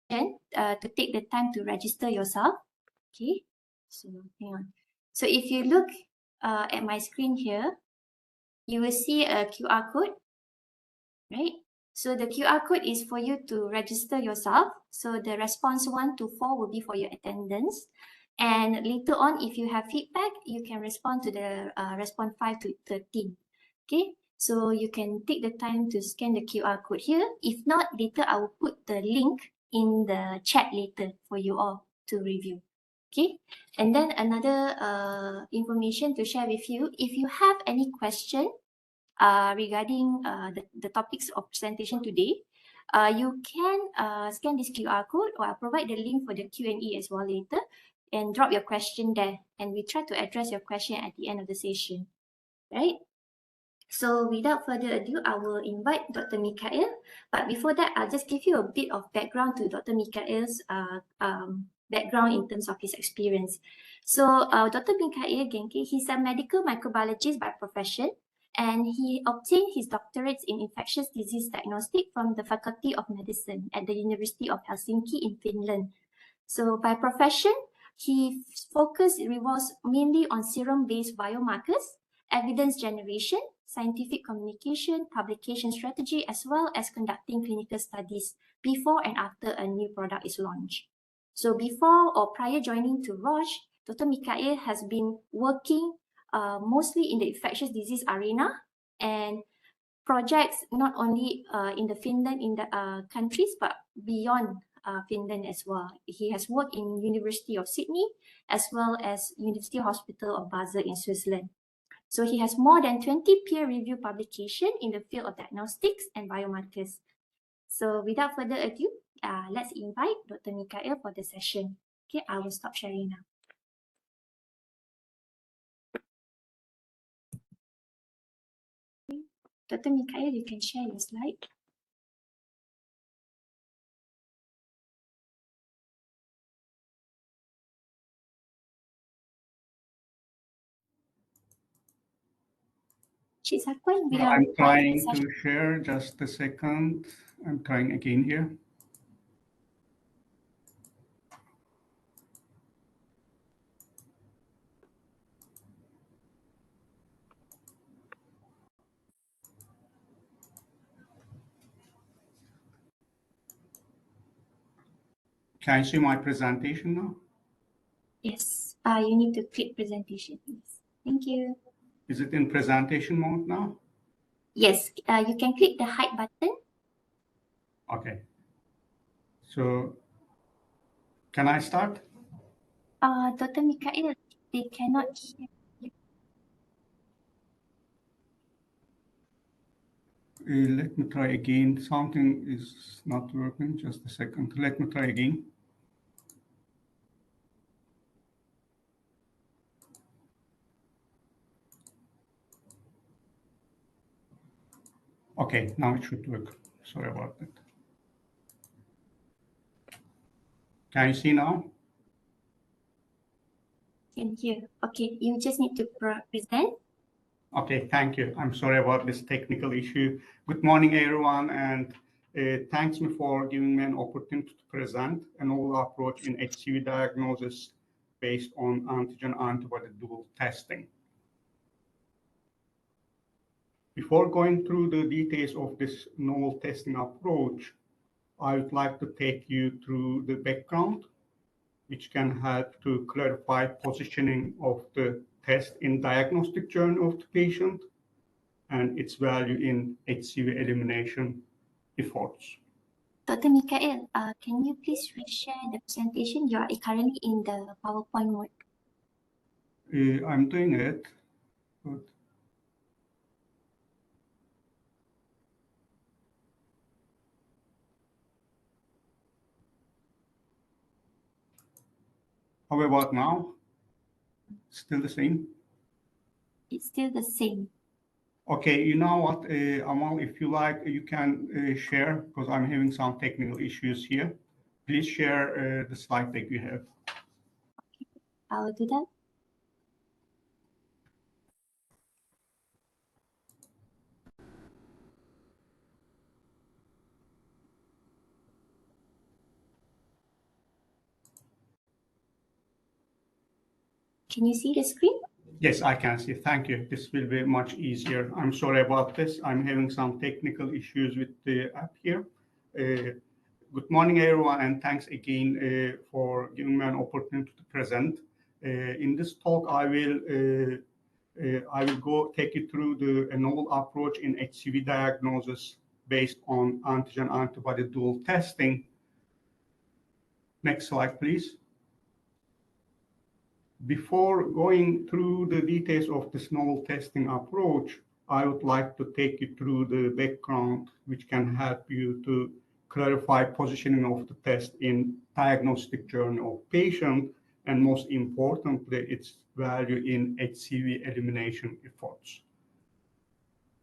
to take the time to register yourself. Okay, so hang on. So if you look at my screen here, you will see a QR code, right? So the QR code is for you to register yourself. So the response 1 to 4 will be for your attendance. And later on, if you have feedback, you can respond to the response 5 to 13. Okay, so you can take the time to scan the QR code here. If not, later I will put the link in the chat later for you all to review. Okay, and then another information to share with you, if you have any question regarding the topics of presentation today, you can scan this QR code, or I'll provide the link for the Q&A as well later, and drop your question there, and we try to address your question at the end of the session, right? So without further ado, I will invite Dr. Mikael. But before that, I'll just give you a bit of background to Dr. Mikael's background in terms of his experience. So Dr. Mikael Gencay, he's a medical microbiologist by profession, and he obtained his doctorates in infectious disease diagnostics from the Faculty of Medicine at the University of Helsinki in Finland. So by profession, his focus revolves mainly on serum-based biomarkers, evidence generation, scientific communication, publication strategy, as well as conducting clinical studies before and after a new product is launched. So before or prior joining to Roche, Dr. Mikael has been working mostly in the infectious disease arena and projects not only in the Finland countries, but beyond Finland as well. He has worked in University of Sydney as well as University Hospital of Basel in Switzerland. So he has more than 20 peer-reviewed publications in the field of diagnostics and biomarkers. So without further ado, let's invite Dr. Mikael for the session. Okay, I will stop sharing now. Okay. Dr. Mikael, you can share your slide. I'm trying to share, just a second. I'm trying again here. Can you see my presentation now? Yes, you need to click presentation, please. Thank you. Is it in presentation mode now? Yes, you can click the hide button. Okay. So, can I start? Dr. Mikael, they cannot hear you. Let me try again. Something is not working. Just a second. Let me try again. Okay, now it should work. Sorry about that. Can you see now? Can hear. Okay, you just need to present. Okay, thank you. I'm sorry about this technical issue. Good morning, everyone, and thanks me for giving me an opportunity to present a novel approach in HCV diagnosis based on antigen antibody dual testing. Before going through the details of this novel testing approach, I would like to take you through the background, which can help to clarify positioning of the test in diagnostic journey of the patient and its value in HCV elimination efforts. Dr. Mikael, can you please reshare the presentation? You are currently in the PowerPoint mode. I'm doing it, but how about now? Still the same? It's still the same. Okay, you know what, Amal, if you like, you can share, because I'm having some technical issues here. Please share the slide deck you have. Okay, I will do that. Can you see the screen? Yes, I can see. Thank you. This will be much easier. I'm sorry about this. I'm having some technical issues with the app here. Good morning, everyone, and thanks again for giving me an opportunity to present. In this talk, I will go take you through a novel approach in HCV diagnosis based on antigen antibody dual testing. Next slide, please. Before going through the details of this novel testing approach, I would like to take you through the background, which can help you to clarify positioning of the test in diagnostic journey of patient, and most importantly, its value in HCV elimination efforts.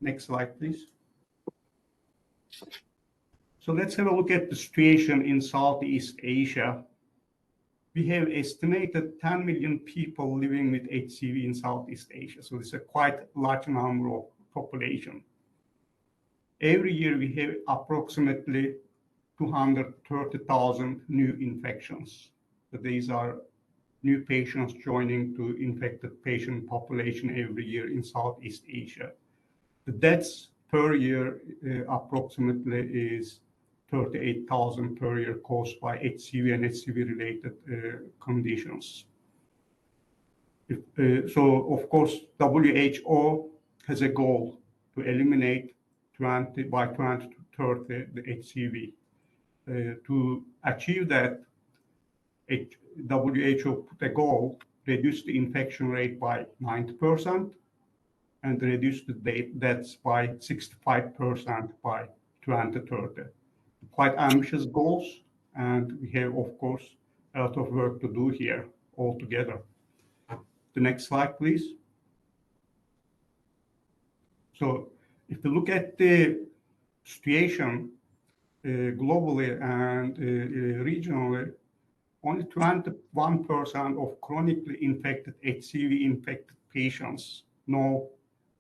Next slide, please. So let's have a look at the situation in Southeast Asia. We have estimated 10 million people living with HCV in Southeast Asia. So it's a quite large number of population. Every year we have approximately 230,000 new infections. So these are new patients joining to infected patient population every year in Southeast Asia. The deaths per year approximately is 38,000 per year caused by HCV and HCV-related conditions. So, of course, WHO has a goal to eliminate by 2030 the HCV. To achieve that, WHO put a goal, reduce the infection rate by 90% and reduce the deaths by 65% by 2030. Quite ambitious goals, and we have, of course, a lot of work to do here all together. The next slide, please. So if you look at the situation globally and regionally, only 21% of chronically infected HCV-infected patients know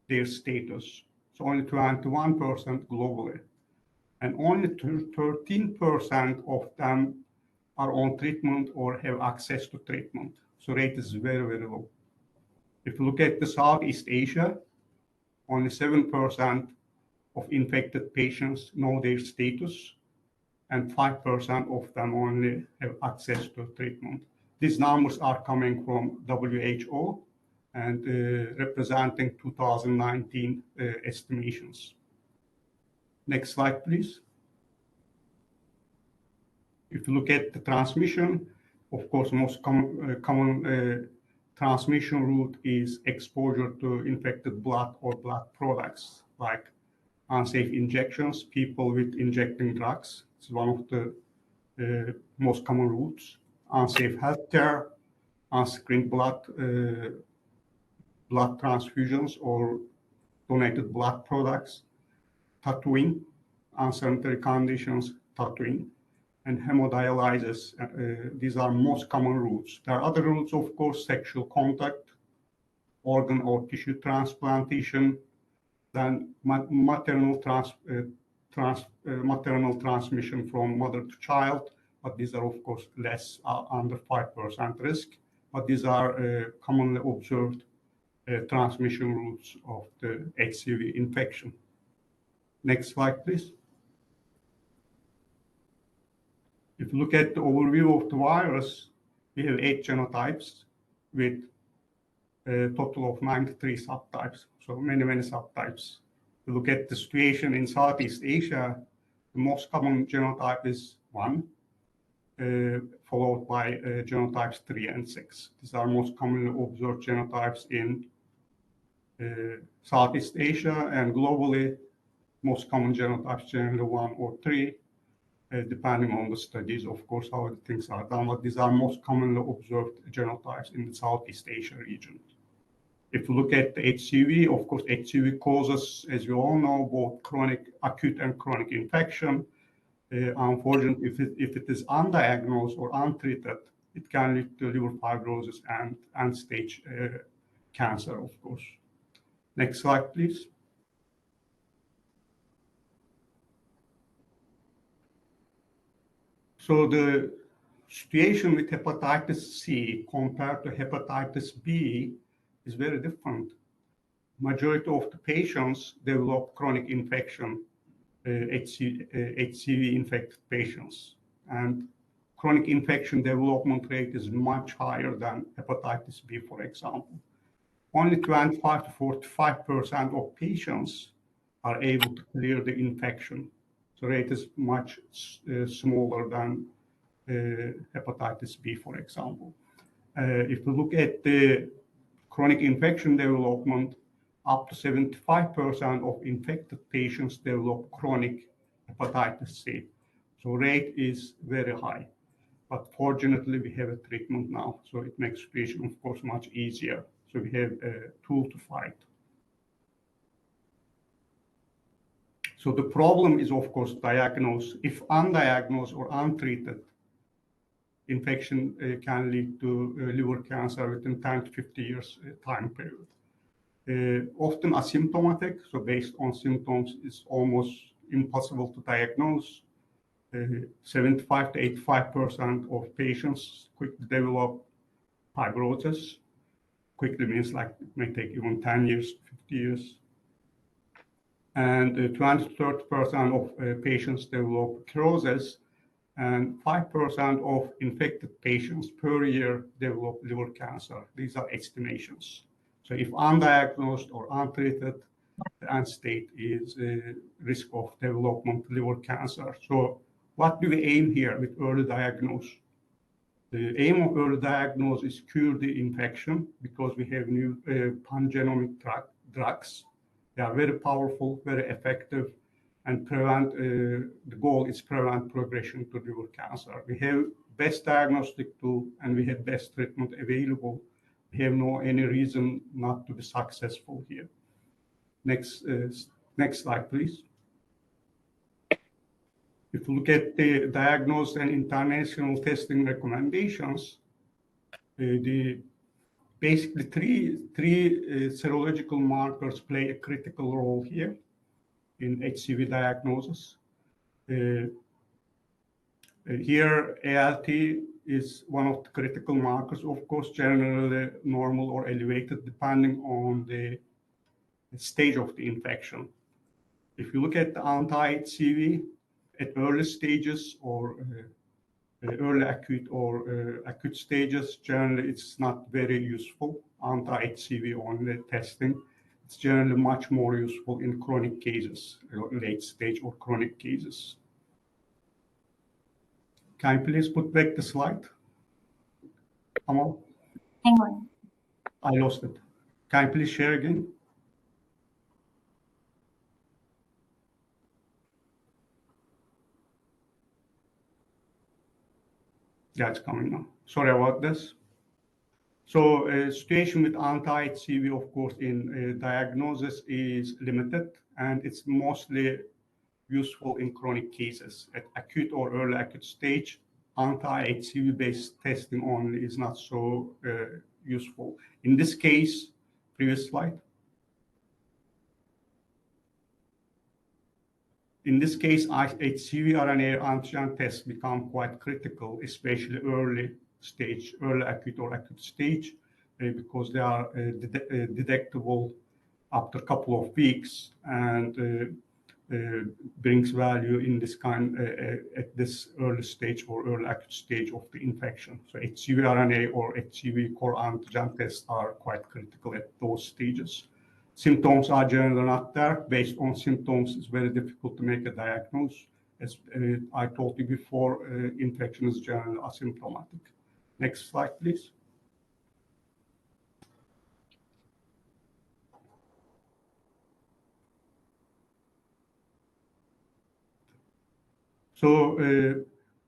their status. So only 21% globally. And only 13% of them are on treatment or have access to treatment. So rate is very, very low. If you look at the Southeast Asia, only 7% of infected patients know their status, and 5% of them only have access to treatment. These numbers are coming from WHO and representing 2019 estimations. Next slide, please. If you look at the transmission, of course, most common transmission route is exposure to infected blood or blood products, like unsafe injections, people with injecting drugs. It's one of the most common routes. Unsafe healthcare, unscreened blood transfusions or donated blood products, tattooing, unsanitary conditions, tattooing, and hemodialysis. These are most common routes. There are other routes, of course, sexual contact, organ or tissue transplantation, then maternal transmission from mother to child, but these are, of course, less, under 5% risk, but these are commonly observed transmission routes of the HCV infection. Next slide, please. If you look at the overview of the virus, we have 8 genotypes with a total of 93 subtypes, so many, many subtypes. If you look at the situation in Southeast Asia, the most common genotype is 1, followed by genotypes 3 and 6. These are most commonly observed genotypes in Southeast Asia, and globally, most common genotypes generally 1 or 3. Depending on the studies, of course, how the things are done, but these are most commonly observed genotypes in the Southeast Asia region. If you look at the HCV, of course, HCV causes, as you all know, both acute and chronic infection. Unfortunately, if it is undiagnosed or untreated, it can lead to liver fibrosis and end-stage cancer, of course. Next slide, please. So the Situation with hepatitis C compared to hepatitis B is very different. Majority of the patients develop chronic infection, HCV infected patients, and chronic infection development rate is much higher than hepatitis B, for example. Only 25 to 45% of patients are able to clear the infection. The rate is much smaller than hepatitis B, for example. If we look at the chronic infection development, up to 75% of infected patients develop chronic hepatitis C. So rate is very high. But fortunately, we have a treatment now, so it makes situation, of course, much easier. So we have a tool to fight. So the problem is, of course, diagnosed. If undiagnosed or untreated, infection can lead to liver cancer within 10 to 50 years time period. Often asymptomatic, so based on symptoms, it's almost impossible to diagnose. 75 to 85% of patients quickly develop fibrosis. Quickly means like it may take even 10 years, 50 years. And 20 to 30% of patients develop cirrhosis, and 5% of infected patients per year develop liver cancer. These are estimations. So if undiagnosed or untreated, the end state is a risk of development liver cancer. So what do we aim here with early diagnosis? The aim of early diagnosis is cure the infection because we have new pangenomic drugs. They are very powerful, very effective, and prevent. The goal is prevent progression to liver cancer. We have best diagnostic tool and we have best treatment available. We have no any reason not to be successful here. Next slide, please. If you look at the diagnosis and international testing recommendations, basically three serological markers play a critical role here in HCV diagnosis. Here, ALT is one of the critical markers, of course, generally normal or elevated depending on the stage of the infection. If you look at the anti-HCV at early stages or early acute or acute stages, generally it's not very useful. Anti-HCV only testing, it's generally much more useful in chronic cases, late stage or chronic cases. Can you please put back the slide? Amal? Hang on. I lost it. Can you please share again? Yeah, it's coming now. Sorry about this. So situation with anti-HCV, of course, in diagnosis is limited, and it's mostly useful in chronic cases. At acute or early acute stage, anti-HCV based testing only is not so useful. In this case, previous slide. In this case, HCV RNA antigen tests become quite critical, especially early stage, early acute or acute stage, because they are detectable after a couple of weeks and brings value in this kind at this early stage or early acute stage of the infection. So HCV RNA or HCV core antigen tests are quite critical at those stages. Symptoms are generally not there. Based on symptoms, it's very difficult to make a diagnosis. As I told you before, infection is generally asymptomatic. Next slide, please. So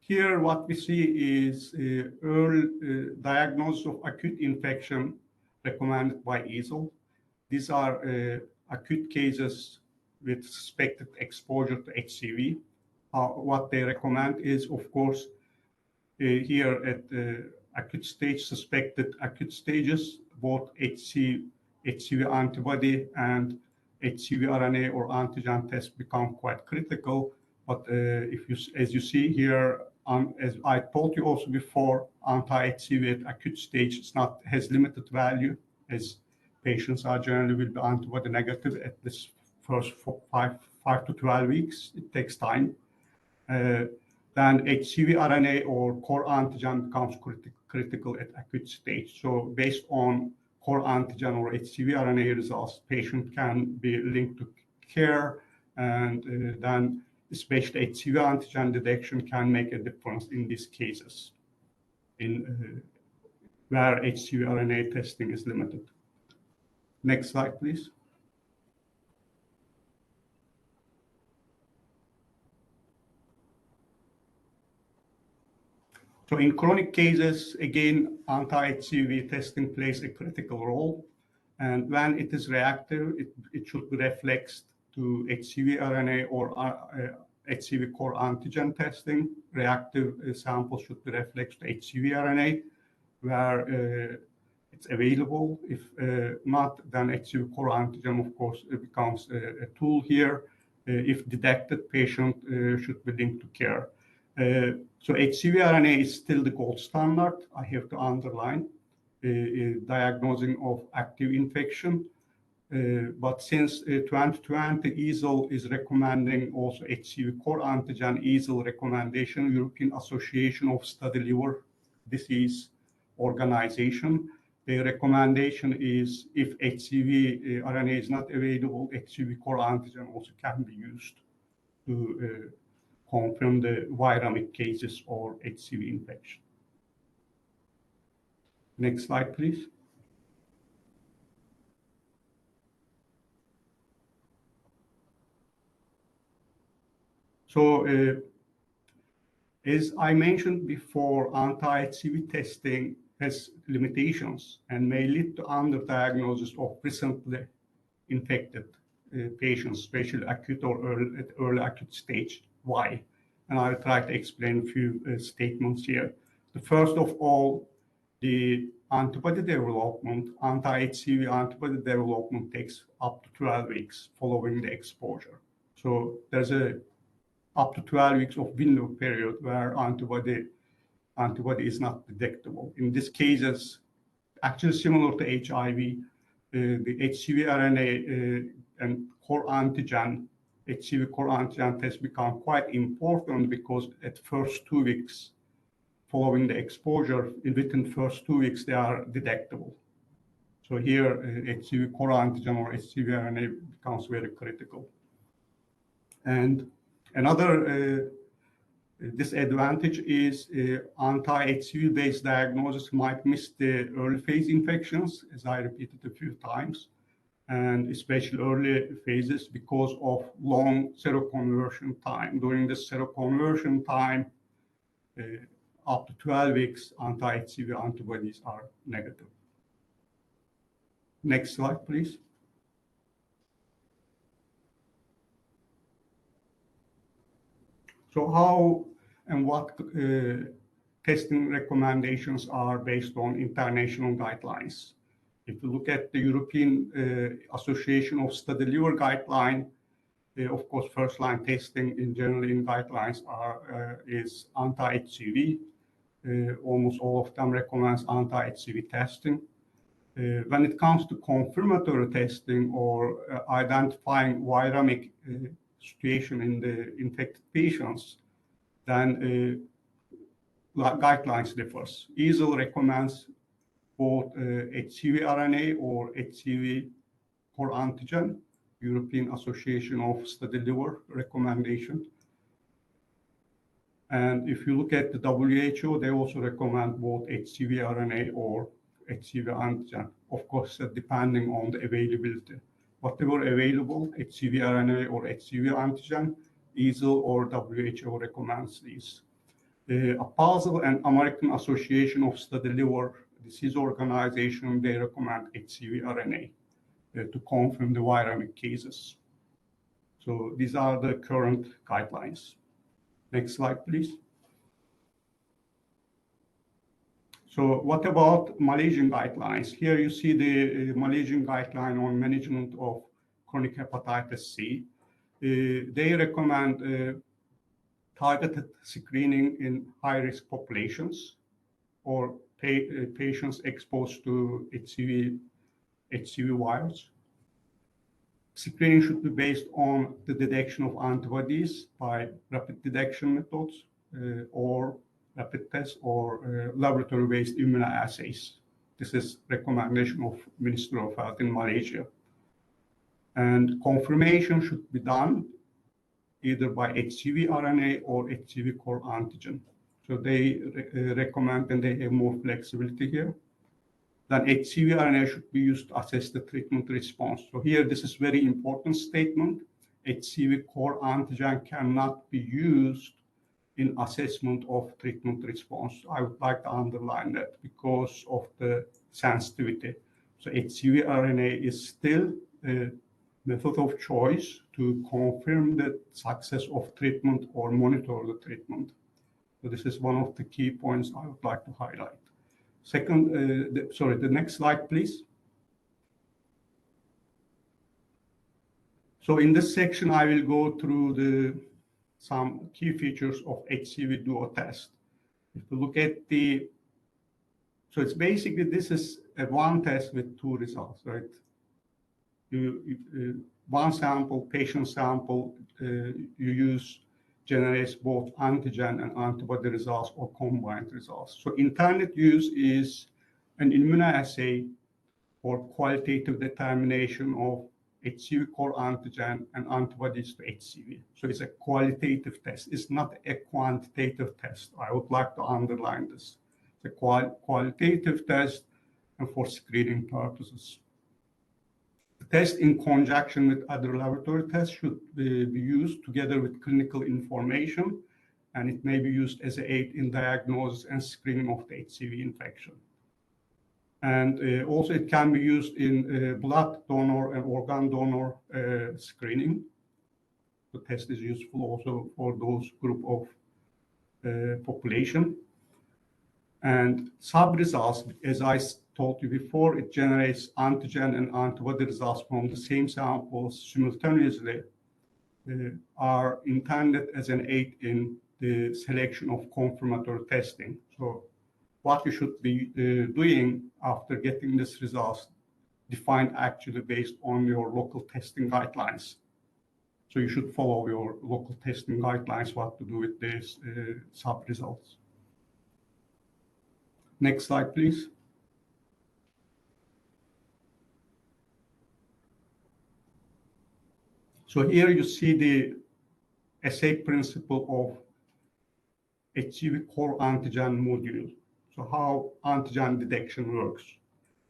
here what we see is early diagnosis of acute infection recommended by EASL. These are acute cases with suspected exposure to HCV. What they recommend is, of course, here at acute stage, suspected acute stages, both HCV antibody and HCV RNA or antigen tests become quite critical. But as you see here, as I told you also before, anti-HCV at acute stage has limited value, as patients are generally will be antibody negative at this first 5 to 12 weeks. It takes time. Then HCV RNA or core antigen becomes critical at acute stage. So based on core antigen or HCV RNA results, patient can be linked to care, and then especially HCV antigen detection can make a difference in these cases in where HCV RNA testing is limited. Next slide, please. So in chronic cases, again, anti-HCV testing plays a critical role. And when it is reactive, it should be reflexed to HCV RNA or HCV core antigen testing. Reactive samples should be reflexed to HCV RNA, where it's available. If not, then HCV core antigen, of course, it becomes a tool here. If detected, patient should be linked to care. So HCV RNA is still the gold standard, I have to underline, diagnosing of active infection. But since 2020, EASL is recommending also HCV core antigen, EASL recommendation, European Association of Study Liver Disease Organization. The recommendation is if HCV RNA is not available, HCV core antigen also can be used to confirm the viremic cases or HCV infection. Next slide, please. So, as I mentioned before, anti-HCV testing has limitations and may lead to underdiagnosis of recently infected patients, especially acute or early acute stage. Why? And I'll try to explain a few statements here. The first of all, the antibody development, anti-HCV antibody development takes up to 12 weeks following the exposure. So there's up to 12 weeks of window period where antibody is not detectable. In these cases, actually similar to HIV, the HCV RNA and core antigen, HCV core antigen tests become quite important because at first 2 weeks following the exposure, within first 2 weeks, they are detectable. So here, HCV core antigen or HCV RNA becomes very critical. And another disadvantage is anti-HCV based diagnosis might miss the early phase infections, as I repeated a few times, and especially early phases because of long seroconversion time. During the seroconversion time, up to 12 weeks, anti-HCV antibodies are negative. Next slide, please. So how and what testing recommendations are based on international guidelines? If you look at the European Association of Study Liver guideline, of course, first-line testing in general in guidelines is anti-HCV. Almost all of them recommends anti-HCV testing. When it comes to confirmatory testing or identifying viremic situation in the infected patients, then guidelines differs. EASL recommends both HCV RNA or HCV core antigen, European Association of Study Liver recommendation. And if you look at the WHO, they also recommend both HCV RNA or HCV antigen, of course, depending on the availability. Whatever available, HCV RNA or HCV antigen, EASL or WHO recommends these. APASL and American Association of Study Liver Disease Organization, they recommend HCV RNA to confirm the viremic cases. So these are the current guidelines. Next slide, please. So what about Malaysian guidelines? Here you see the Malaysian guideline on management of chronic hepatitis C. They recommend targeted screening in high-risk populations or patients exposed to HCV virus. Screening should be based on the detection of antibodies by rapid detection methods or rapid tests or laboratory-based immunoassays. This is recommendation of Ministry of Health in Malaysia. And confirmation should be done either by HCV RNA or HCV core antigen. So they recommend, and they have more flexibility here, that HCV RNA should be used to assess the treatment response. So here, this is very important statement. HCV core antigen cannot be used in assessment of treatment response. I would like to underline that because of the sensitivity. So HCV RNA is still a method of choice to confirm the success of treatment or monitor the treatment. So this is one of the key points I would like to highlight. Second, the next slide, please. So in this section, I will go through some key features of HCV duo test. If you look at so it's basically, this is a one test with two results, right? One sample, patient sample, you generates both antigen and antibody results or combined results. So intended use is an immunoassay for qualitative determination of HCV core antigen and antibodies to HCV. So it's a qualitative test. It's not a quantitative test. I would like to underline this. It's a qualitative test and for screening purposes. The test in conjunction with other laboratory tests should be used together with clinical information, and it may be used as an aid in diagnosis and screening of the HCV infection. And also it can be used in blood donor and organ donor screening. The test is useful also for those group of population. And sub-results, as I told you before, it generates antigen and antibody results from the same samples simultaneously, are intended as an aid in the selection of confirmatory testing. So what you should be doing after getting this results defined actually based on your local testing guidelines. So you should follow your local testing guidelines, what to do with these sub-results. Next slide, please. So here you see the assay principle of HCV core antigen module. So how antigen detection works.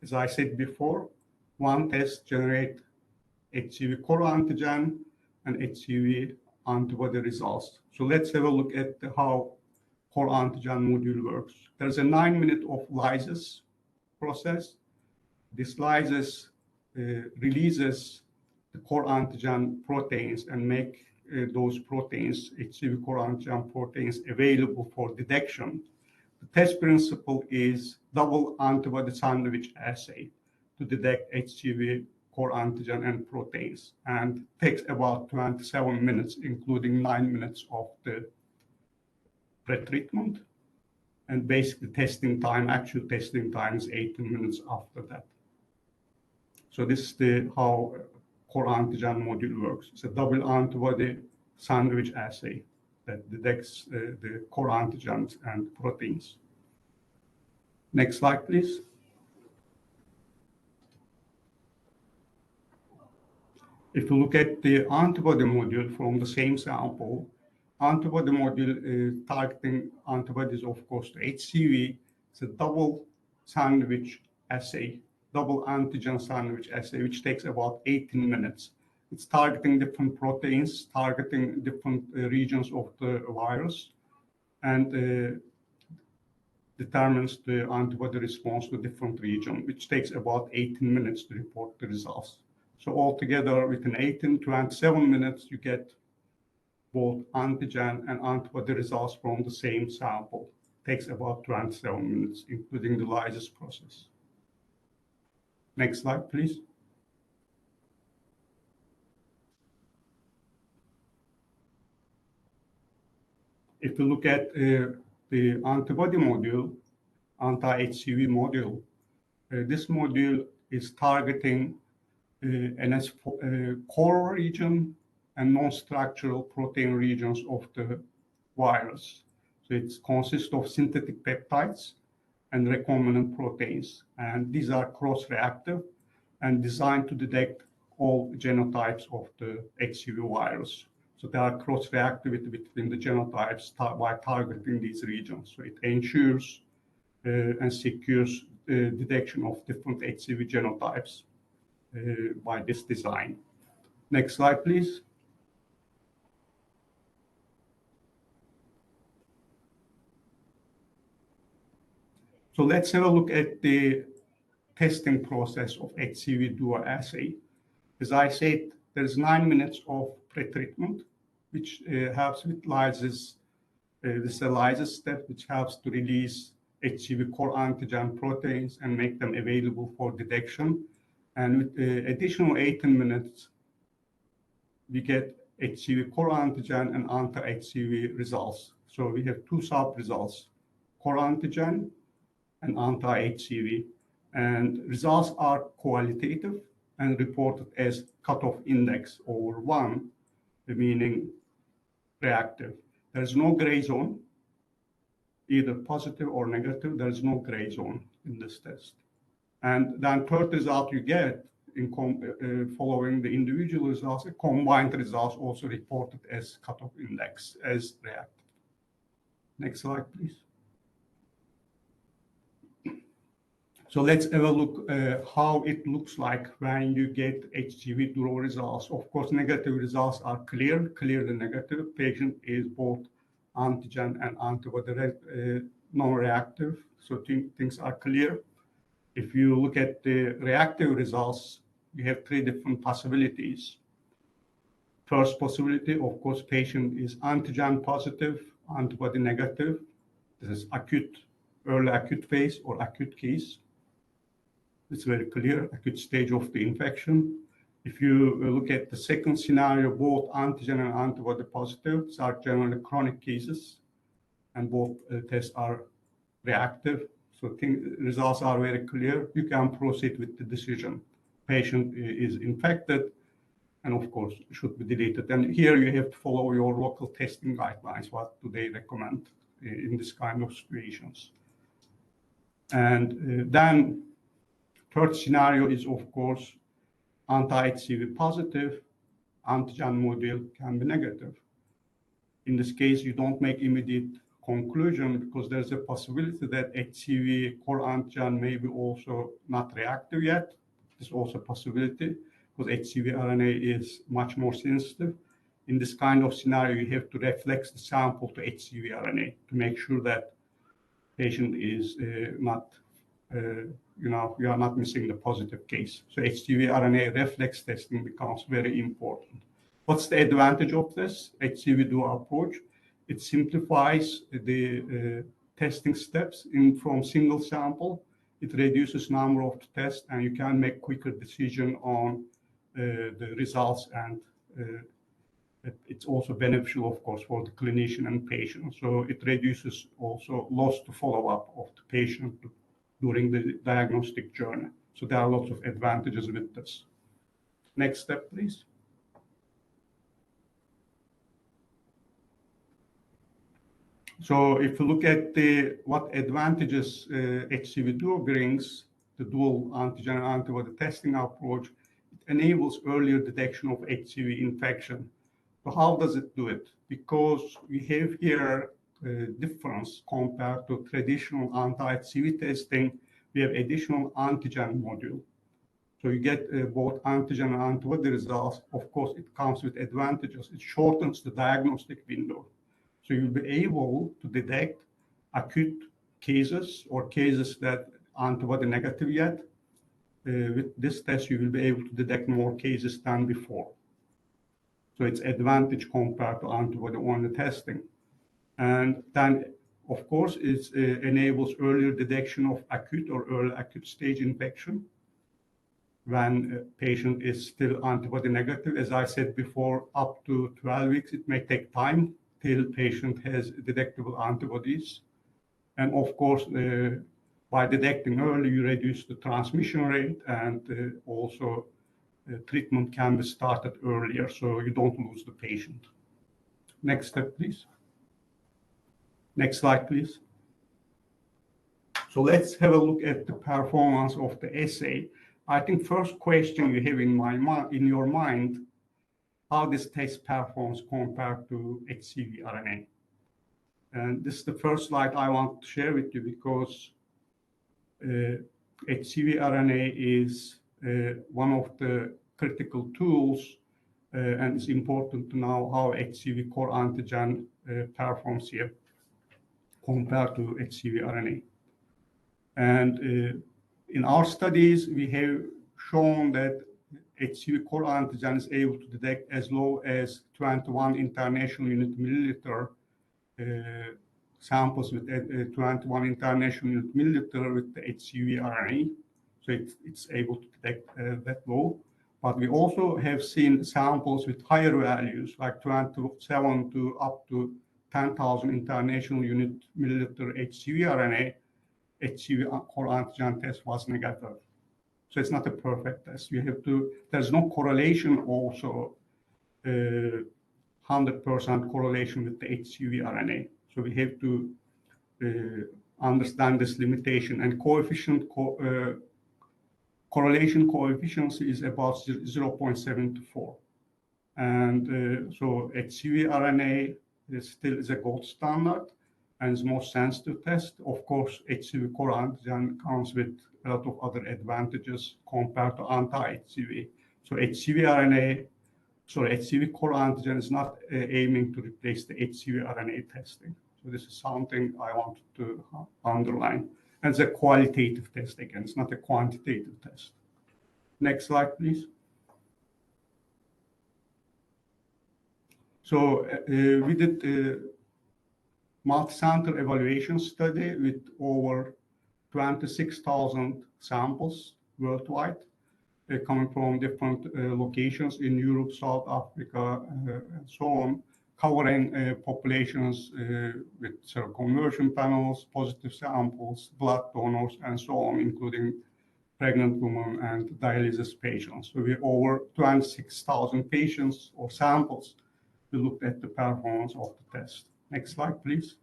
As I said before, one test generates HCV core antigen and HCV antibody results. So let's have a look at how core antigen module works. There's a 9-minute of lysis process. This lysis releases the core antigen proteins and make those proteins, HCV core antigen proteins, available for detection. The test principle is double antibody sandwich assay to detect HCV core antigen and proteins, and takes about 27 minutes, including 9 minutes of the pre-treatment. And basically testing time, actual testing time is 18 minutes after that. So this is how core antigen module works. It's a double antibody sandwich assay that detects the core antigens and proteins. Next slide, please. If you look at the antibody module from the same sample, antibody module is targeting antibodies, of course, to HCV. It's a double sandwich assay, double antigen sandwich assay, which takes about 18 minutes. It's targeting different proteins, targeting different regions of the virus, and determines the antibody response to different region, which takes about 18 minutes to report the results. So altogether, within 18 to 27 minutes, you get both antigen and antibody results from the same sample. It takes about 27 minutes, including the lysis process. Next slide, please. If you look at the antibody module, anti-HCV module, this module is targeting NS core region and non-structural protein regions of the virus. So it consists of synthetic peptides and recombinant proteins, and these are cross-reactive and designed to detect all genotypes of the HCV virus. So there are cross-reactivity between the genotypes by targeting these regions. So it ensures and secures detection of different HCV genotypes by this design. Next slide, please. So let's have a look at the testing process of HCV duo assay. As I said, there's 9 minutes of pre-treatment, which helps with lysis, this ELISA step, which helps to release HCV core antigen proteins and make them available for detection. And with the additional 18 minutes, we get HCV core antigen and anti-HCV results. So we have two sub-results, core antigen and anti-HCV. And results are qualitative and reported as cutoff index over 1, meaning reactive. There's no gray zone, either positive or negative. There's no gray zone in this test. And then third result you get in following the individual results, combined results also reported as cutoff index, as reactive. Next slide, please. So let's have a look how it looks like when you get HCV duo results. Of course, negative results are clearly negative. Patient is both antigen and antibody non-reactive, so things are clear. If you look at the reactive results, you have 3 different possibilities. First possibility, of course, patient is antigen positive, antibody negative. This is acute, early acute phase or acute case. It's very clear, acute stage of the infection. If you look at the second scenario, both antigen and antibody positive, these are generally chronic cases, and both tests are reactive. So results are very clear. You can proceed with the decision. Patient is infected, and of course, should be deleted. And here you have to follow your local testing guidelines. What do they recommend in this kind of situations? And then third scenario is, of course, anti-HCV positive, antigen module can be negative. In this case, you don't make immediate conclusion because there's a possibility that HCV core antigen may be also not reactive yet. There's also a possibility because HCV RNA is much more sensitive. In this kind of scenario, you have to reflex the sample to HCV RNA to make sure that patient is not you are not missing the positive case. So HCV RNA reflex testing becomes very important. What's the advantage of this HCV duo approach? It simplifies the testing steps from single sample. It reduces number of tests, and you can make quicker decision on the results. And it's also beneficial, of course, for the clinician and patient. So it reduces also loss to follow-up of the patient during the diagnostic journey. So there are lots of advantages with this. Next step, please. So if you look at what advantages HCV duo brings, the dual antigen and antibody testing approach, it enables earlier detection of HCV infection. So how does it do it? Because we have here difference compared to traditional anti-HCV testing, we have additional antigen module. So you get both antigen and antibody results. Of course, it comes with advantages. It shortens the diagnostic window. So you'll be able to detect acute cases or cases that antibody negative yet. With this test, you will be able to detect more cases than before. So it's advantage compared to antibody-only testing. And then, of course, it enables earlier detection of acute or early acute stage infection when a patient is still antibody negative. As I said before, up to 12 weeks, it may take time till patient has detectable antibodies. And of course, by detecting early, you reduce the transmission rate, and also treatment can be started earlier, so you don't lose the patient. Next step, please. Next slide, please. So let's have a look at the performance of the assay. I think first question you have in your mind, how this test performs compared to HCV RNA. And this is the first slide I want to share with you because HCV RNA is one of the critical tools, and it's important to know how HCV core antigen performs here compared to HCV RNA. And in our studies, we have shown that HCV core antigen is able to detect as low as 21 international unit milliliter samples with 21 international unit milliliter with the HCV RNA. So it's able to detect that low. But we also have seen samples with higher values, like 27 to up to 10,000 international unit milliliter HCV RNA. HCV core antigen test was negative. So it's not a perfect test. You have to, there's no correlation also, 100% correlation with the HCV RNA. So we have to understand this limitation, and correlation coefficient is about 0.74. And so HCV RNA still is a gold standard and is most sensitive test. Of course, HCV core antigen comes with a lot of other advantages compared to anti-HCV. So HCV core antigen is not aiming to replace the HCV RNA testing. So this is something I wanted to underline. And it's a qualitative test again, it's not a quantitative test. Next slide, please. So we did a multi-center evaluation study with over 26,000 samples worldwide, coming from different locations in Europe, South Africa, and so on, covering populations with seroconversion panels, positive samples, blood donors, and so on, including pregnant women and dialysis patients. So we have over 26,000 patients or samples. We looked at the performance of the test. Next slide, please.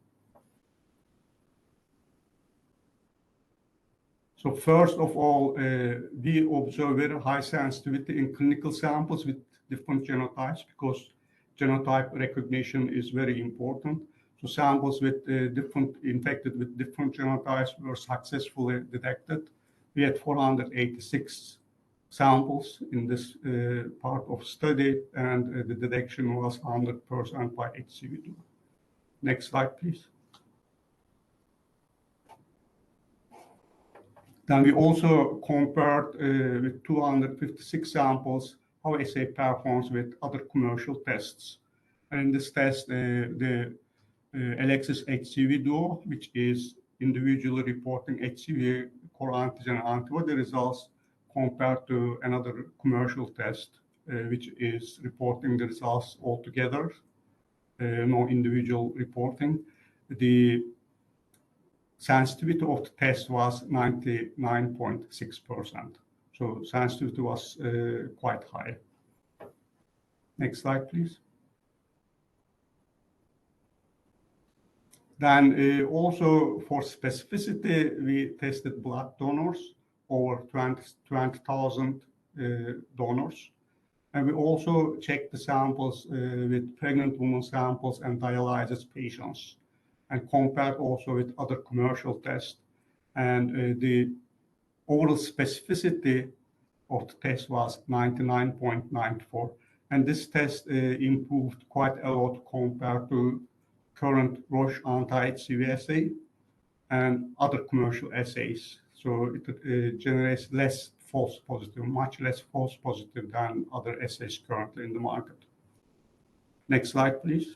So first of all, we observe very high sensitivity in clinical samples with different genotypes because genotype recognition is very important. So samples with infected with different genotypes were successfully detected. We had 486 samples in this part of study, and the detection was 100% by HCV. Next slide, please. Then we also compared with 256 samples how assay performs with other commercial tests. And in this test, the Alexis HCV duo, which is individually reporting HCV core antigen antibody results, compared to another commercial test, which is reporting the results all together, no individual reporting. The sensitivity of the test was 99.6%. So sensitivity was quite high. Next slide, please. Then also for specificity, we tested blood donors, over 20,000 donors. And we also checked the samples with pregnant women samples and dialysis patients, and compared also with other commercial tests. And the overall specificity of the test was 99.94. And this test improved quite a lot compared to current Roche anti-HCV assay and other commercial assays. So it generates less false positive, much less false positive than other assays currently in the market. Next slide, please.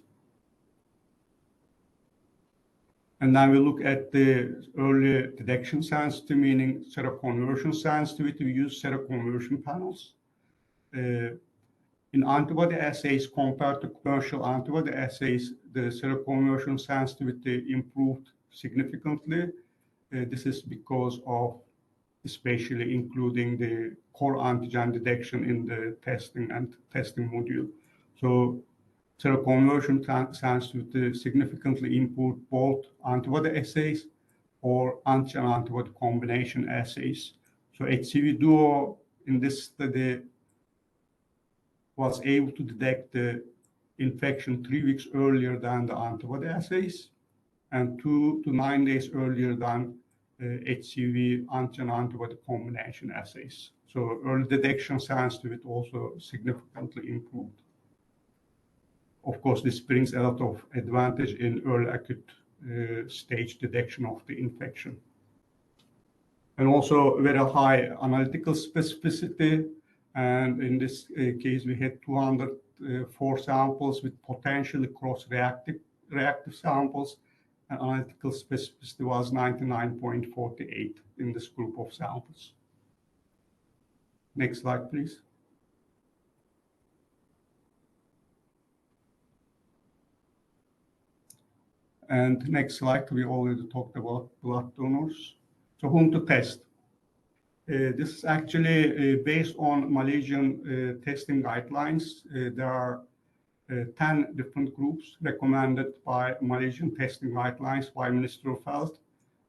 And now we look at the early detection sensitivity, meaning seroconversion sensitivity. We use seroconversion panels. In antibody assays compared to commercial antibody assays, the seroconversion sensitivity improved significantly. This is because of especially including the core antigen detection in the testing module. So seroconversion sensitivity significantly improved both antibody assays or antigen-antibody combination assays. So HCV Duo in this study was able to detect the infection 3 weeks earlier than the antibody assays and 2 to 9 days earlier than HCV antigen-antibody combination assays. So early detection sensitivity also significantly improved. Of course, this brings a lot of advantage in early acute stage detection of the infection. And also very high analytical specificity. And in this case, we had 204 samples with potentially cross-reactive samples. And analytical specificity was 99.48 in this group of samples. Next slide, please. And next slide, we already talked about blood donors. So whom to test? This is actually based on Malaysian testing guidelines. There are 10 different groups recommended by Malaysian testing guidelines by Ministry of Health.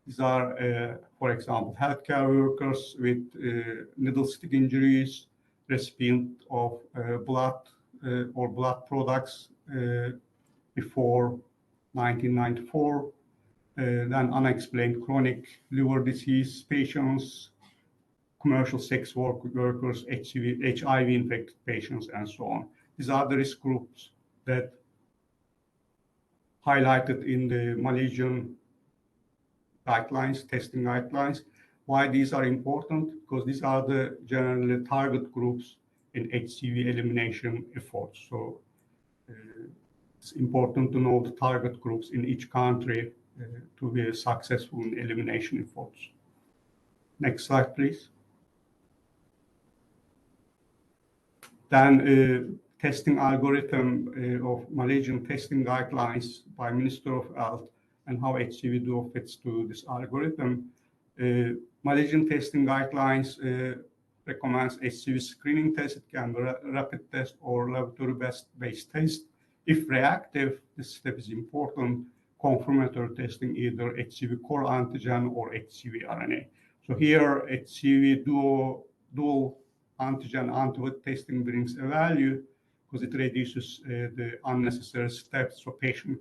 These are, for example, healthcare workers with needle stick injuries, recipient of blood or blood products before 1994, then unexplained chronic liver disease patients, commercial sex workers, HIV infected patients, and so on. These are the risk groups that highlighted in the Malaysian guidelines, testing guidelines. Why these are important? Because these are the generally target groups in HCV elimination efforts. So it's important to know the target groups in each country to be successful in elimination efforts. Next slide, please. Then testing algorithm of Malaysian testing guidelines by Minister of Health and how HCV Duo fits to this algorithm. Malaysian testing guidelines recommends HCV screening test. It can be a rapid test or laboratory-based test. If reactive, this step is important, confirmatory testing either HCV core antigen or HCV RNA. So here, HCV dual antigen antibody testing brings a value because it reduces the unnecessary steps, so patient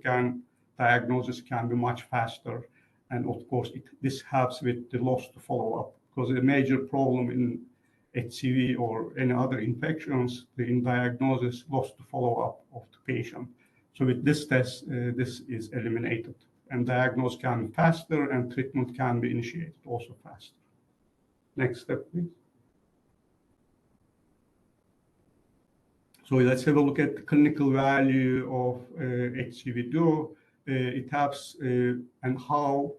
diagnosis can be much faster. And of course, this helps with the loss to follow-up, because the major problem in HCV or any other infections, in diagnosis, loss to follow-up of the patient. So with this test, this is eliminated, and diagnosis can be faster and treatment can be initiated also faster. Next step, please. So let's have a look at the clinical value of HCV Duo. It helps and how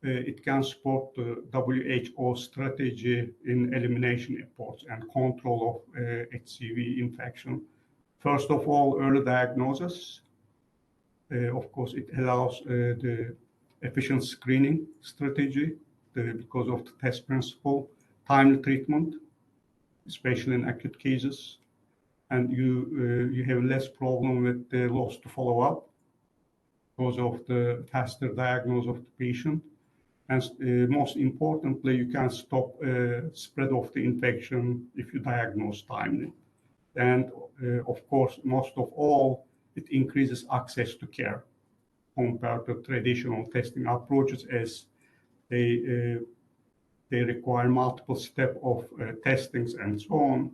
it can support the WHO strategy in elimination efforts and control of HCV infection. First of all, early diagnosis. Of course, it allows the efficient screening strategy because of the test principle, timely treatment, especially in acute cases, and you have less problem with the loss to follow-up because of the faster diagnosis of the patient. And most importantly, you can stop spread of the infection if you diagnose timely. And of course, most of all, it increases access to care compared to traditional testing approaches, as they require multiple steps of testings and so on,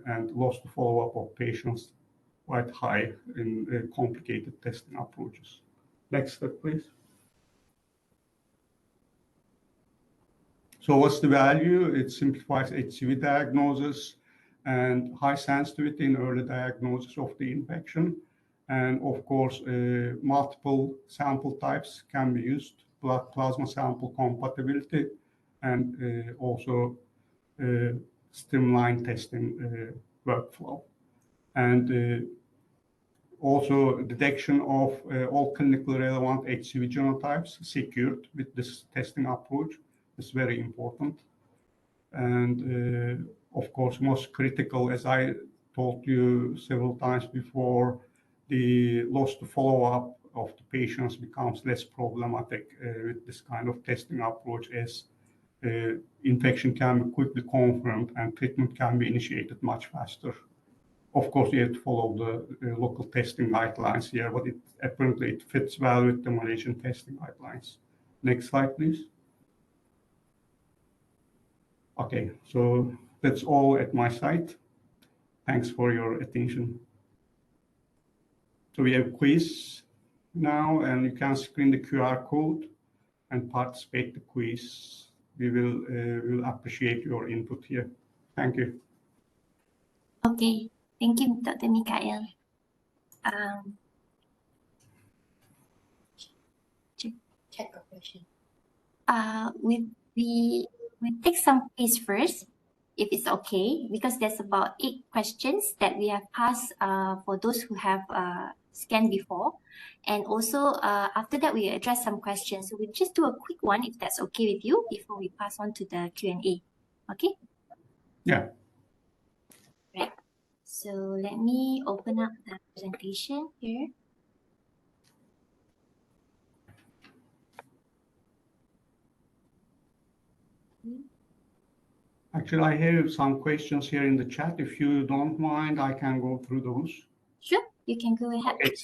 and loss to follow-up of patients quite high in complicated testing approaches. Next step, please. So what's the value? It simplifies HCV diagnosis and high sensitivity in early diagnosis of the infection. And of course, multiple sample types can be used, blood plasma sample compatibility, and also streamline testing workflow. And also detection of all clinically relevant HCV genotypes secured with this testing approach is very important. And of course, most critical, as I told you several times before, the loss to follow-up of the patients becomes less problematic with this kind of testing approach, as infection can be quickly confirmed and treatment can be initiated much faster. Of course, you have to follow the local testing guidelines here, but apparently it fits well with the Malaysian testing guidelines. Next slide, please. Okay, so that's all at my side. Thanks for your attention. So we have quiz now, and you can screen the QR code and participate in the quiz. We will appreciate your input here. Thank you. Okay, thank you, Dr. Mikael. Check a question. We take some quiz first, if it's okay, because there's about 8 questions that we have passed for those who have scanned before. And also after that, we address some questions. So we'll just do a quick one, if that's okay with you, before we pass on to the Q&A. Okay? Yeah. Right. So let me open up the presentation here. Actually, I have some questions here in the chat. If you don't mind, I can go through those. Sure, you can go ahead. Okay.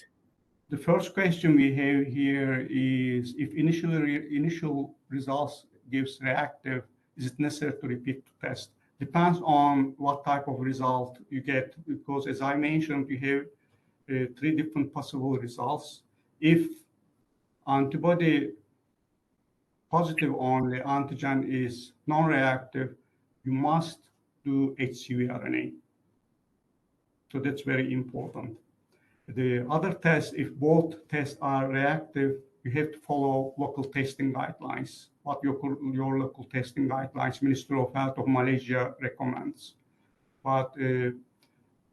The first question we have here is, if initial results gives reactive, is it necessary to repeat the test? Depends on what type of result you get, because as I mentioned, you have 3 different possible results. If antibody positive only, antigen is non-reactive, you must do HCV RNA. So that's very important. The other test, if both tests are reactive, you have to follow local testing guidelines, what your local testing guidelines, Ministry of Health of Malaysia recommends. But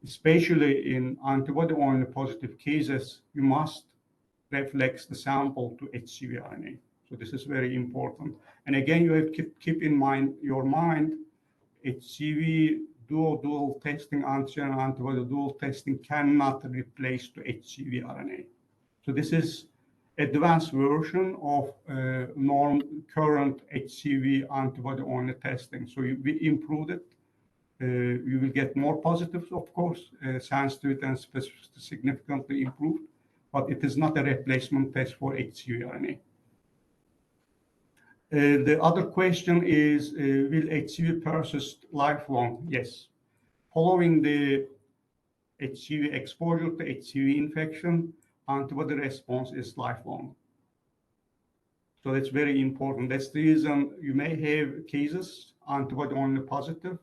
especially in antibody-only positive cases, you must reflex the sample to HCV RNA. So this is very important. And again, you have to keep in mind, HCV dual testing, antigen and antibody dual testing cannot replace the HCV RNA. So this is advanced version of current HCV antibody only testing. So we improved it. You will get more positives, of course, sensitivity and specificity significantly improved, but it is not a replacement test for HCV RNA. The other question is, will HCV persist lifelong? Yes. Following the HCV exposure to HCV infection, antibody response is lifelong. So that's very important. That's the reason you may have cases, antibody only positive,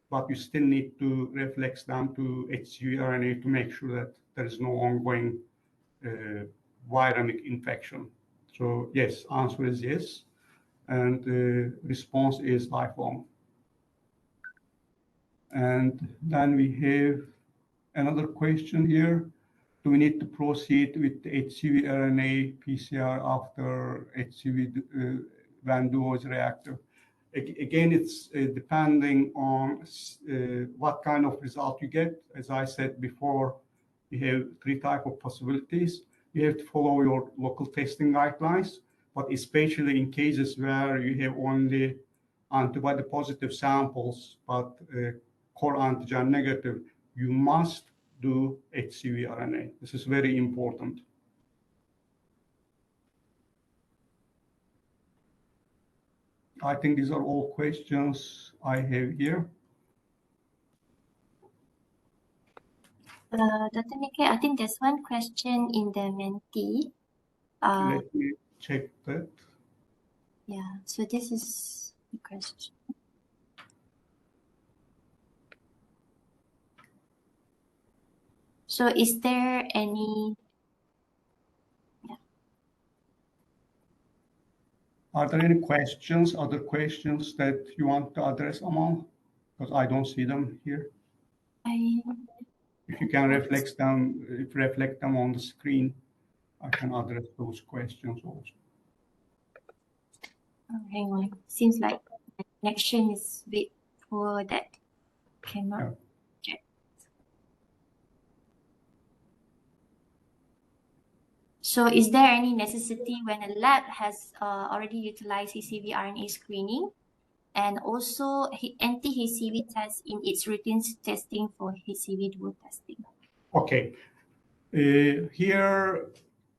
but you still need to reflex them to HCV RNA to make sure that there is no ongoing viremic infection. So yes, answer is yes. And the response is lifelong. And then we have another question here. Do we need to proceed with the HCV RNA PCR after HCV when duo is reactive? Again, it's depending on what kind of result you get. As I said before, you have 3 types of possibilities. You have to follow your local testing guidelines, but especially in cases where you have only antibody positive samples, but core antigen negative, you must do HCV RNA. This is very important. I think these are all questions I have here. Dr. Mikael, I think there's one question in the Menti. Let me check that. Yeah, so this is the question. So is there any... Yeah. Are there any questions, other questions that you want to address, Amal? Because I don't see them here. If you can reflect them on the screen, I can address those questions also. Oh, hang on. Seems like the connection is a bit poor that cannot Yeah. check. So is there any necessity when a lab has already utilized HCV RNA screening and also anti-HCV test in its routine testing for HCV dual testing? Okay. Here,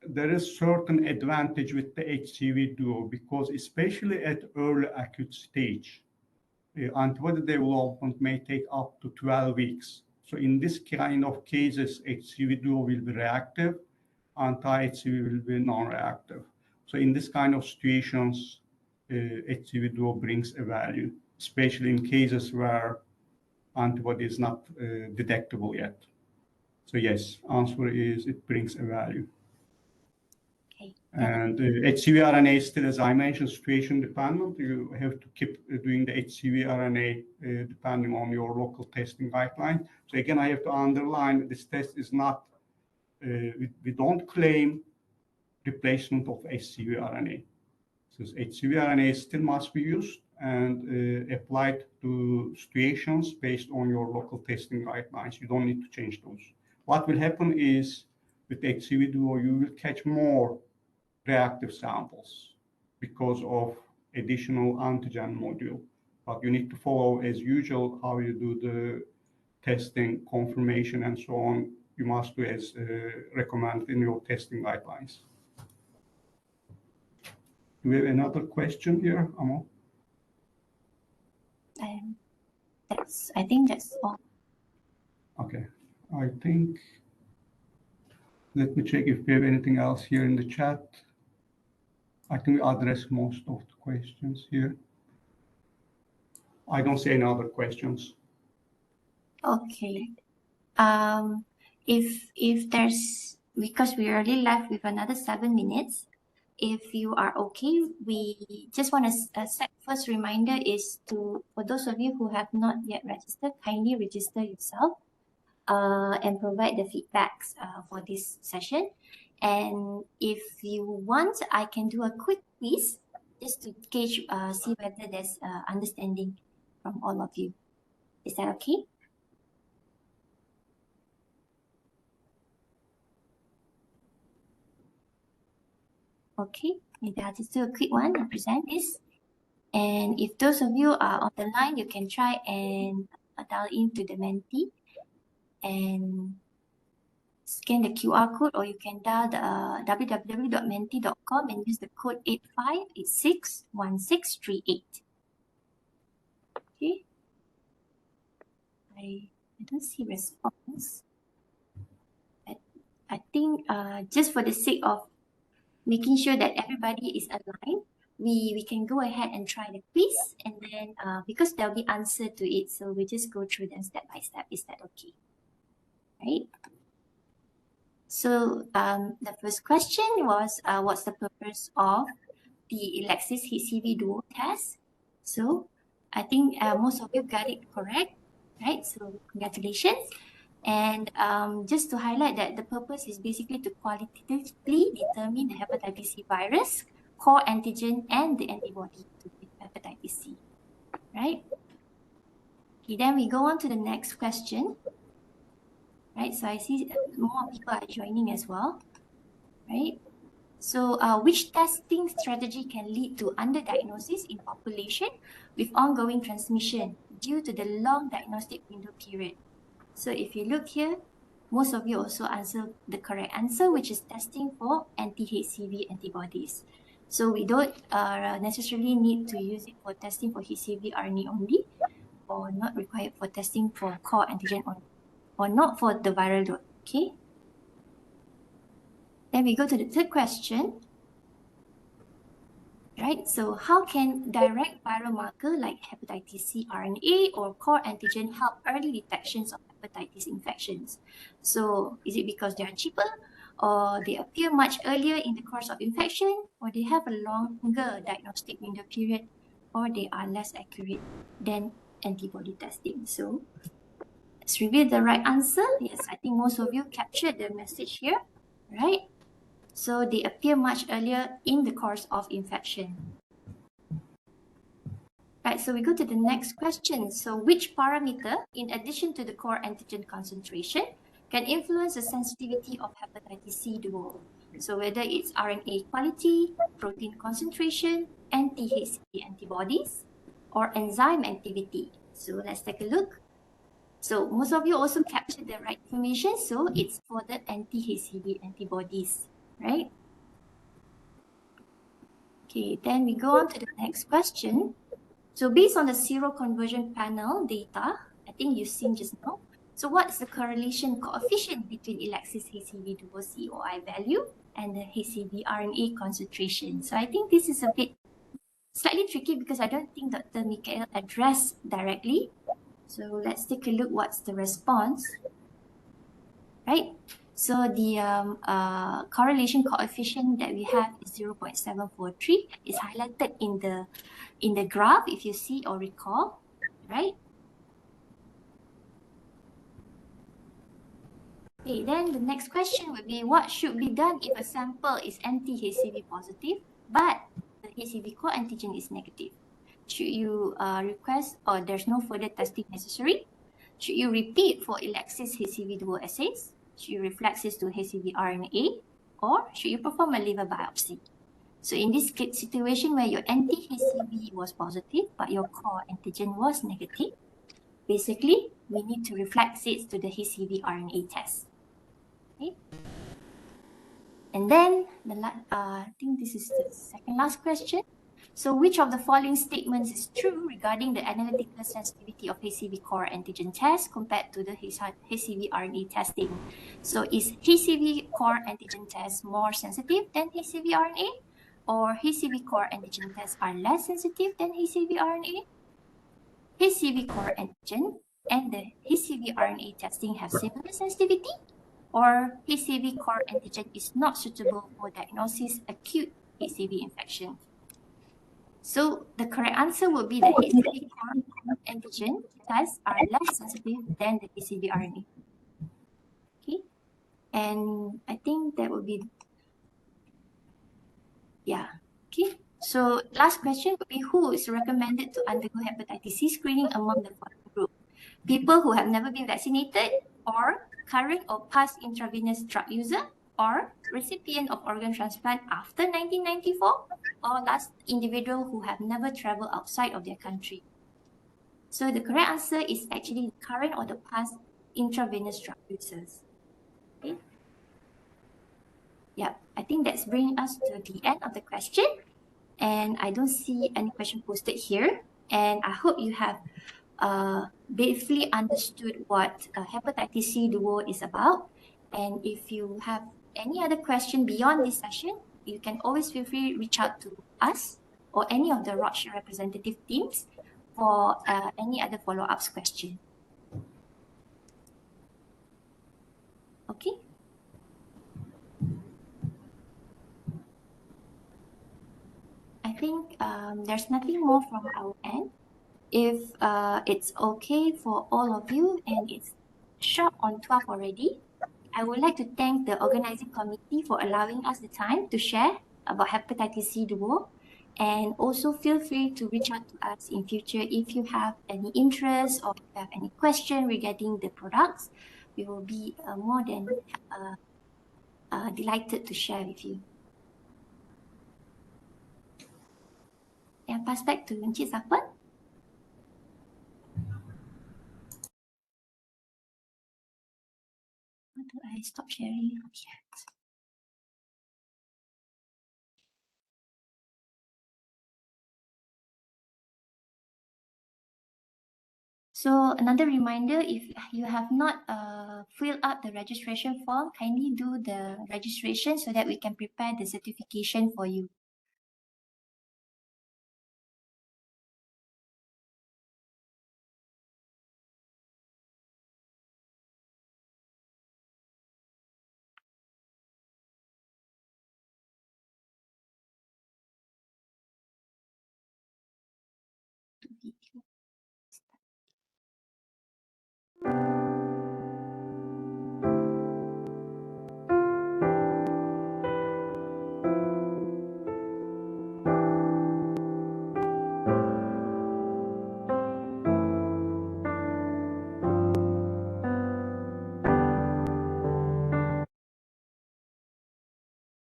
there is certain advantage with the HCV duo because especially at early acute stage, antibody development may take up to 12 weeks. So in this kind of cases, HCV duo will be reactive, anti-HCV will be non-reactive. So in this kind of situations, HCV duo brings a value, especially in cases where antibody is not detectable yet. So yes, answer is it brings a value. Okay. And HCV RNA still, as I mentioned, situation dependent. You have to keep doing the HCV RNA depending on your local testing guideline. So again, I have to underline this test is not, we don't claim replacement of HCV RNA. So HCV RNA still must be used and applied to situations based on your local testing guidelines. You don't need to change those. What will happen is with HCV duo, you will catch more reactive samples because of additional antigen module. But you need to follow, as usual, how you do the testing, confirmation, and so on. You must do as recommended in your testing guidelines. Do we have another question here, Amo? I think that's all. Okay, I think, let me check if we have anything else here in the chat. I think we addressed most of the questions here. I don't see any other questions. Okay. If there's, because we are already left with another 7 minutes, if you are okay, we just want to set first reminder is to, for those of you who have not yet registered, kindly register yourself and provide the feedbacks for this session. And if you want, I can do a quick quiz just to gauge, see whether there's understanding from all of you. Is that okay? Okay, maybe I'll just do a quick one and present this. And if those of you are on the line, you can try and dial into the Menti and scan the QR code, or you can dial the www.menti.com and use the code 85861638. Okay. I don't see response. I think just for the sake of making sure that everybody is aligned, we can go ahead and try the quiz, and then because there'll be answer to it, so we just go through them step by step. Is that okay? Right. So the first question was, what's the purpose of the Infectious HCV duo test? So I think most of you got it correct, right? So congratulations. And just to highlight that the purpose is basically to qualitatively determine the hepatitis C virus, core antigen, and the antibody to hepatitis C, right? Okay, then we go on to the next question, right? So I see more people are joining as well, right? So which testing strategy can lead to underdiagnosis in population with ongoing transmission due to the long diagnostic window period? So if you look here, most of you also answer the correct answer, which is testing for anti-HCV antibodies. So we don't necessarily need to use it for testing for HCV RNA only, or not required for testing for core antigen only, or not for the viral load, okay? Then we go to the third question. Right, so how can direct viral marker like hepatitis C RNA or core antigen help early detections of hepatitis infections? So is it because they are cheaper, or they appear much earlier in the course of infection, or they have a longer diagnostic window period, or they are less accurate than antibody testing? So Let's reveal the right answer. Yes, I think most of you captured the message here, right? So they appear much earlier in the course of infection. Right, so we go to the next question. So which parameter, in addition to the core antigen concentration, can influence the sensitivity of hepatitis C duo? So whether it's RNA quality, protein concentration, anti-HCV antibodies, or enzyme activity. So let's take a look. So most of you also captured the right information. So it's for the anti-HCV antibodies, right? Okay, then we go on to the next question. So based on the seroconversion panel data, I think you've seen just now. So what is the correlation coefficient between Elexis HCV duo COI value and the HCV RNA concentration? So I think this is a bit slightly tricky because I don't think Dr. Mikael addressed directly. So let's take a look what's the response, right? So the correlation coefficient that we have is 0.743. It's highlighted in the graph, if you see or recall, right? Okay, then the next question would be, what should be done if a sample is anti-HCV positive, but the HCV core antigen is negative? Should you request, or there's no further testing necessary? Should you repeat for Elexis HCV duo assays? Should you reflex this to HCV RNA? Or should you perform a liver biopsy? So in this situation where your anti-HCV was positive, but your core antigen was negative, basically, we need to reflex it to the HCV RNA test. Okay. And then, I think this is the second last question. So which of the following statements is true regarding the analytical sensitivity of HCV core antigen test compared to the HCV RNA testing? So is HCV core antigen test more sensitive than HCV RNA? Or HCV core antigen tests are less sensitive than HCV RNA? HCV core antigen and the HCV RNA testing have similar sensitivity? Or HCV core antigen is not suitable for diagnosis acute HCV infection? So the correct answer would be that HCV core antigen tests are less sensitive than the HCV RNA. Okay, and I think that would be, yeah. Okay, so last question would be, who is recommended to undergo hepatitis C screening among the following group? People who have never been vaccinated, or current or past intravenous drug user, or recipient of organ transplant after 1994, or last individual who have never traveled outside of their country. So the correct answer is actually current or the past intravenous drug users. Okay. Yeah, I think that's bringing us to the end of the question. And I don't see any question posted here. And I hope you have briefly understood what hepatitis C duo is about. And if you have any other question beyond this session, you can always feel free to reach out to us or any of the Roche representative teams for any other follow-ups question. Okay. I think there's nothing more from our end. If it's okay for all of you and it's sharp on 12 already, I would like to thank the organizing committee for allowing us the time to share about hepatitis C duo. And also feel free to reach out to us in future if you have any interest or if you have any question regarding the products. We will be more than delighted to share with you. And pass back to Encik Sapan. How do I stop sharing? Okay. So another reminder, if you have not filled out the registration form, kindly do the registration so that we can prepare the certification for you.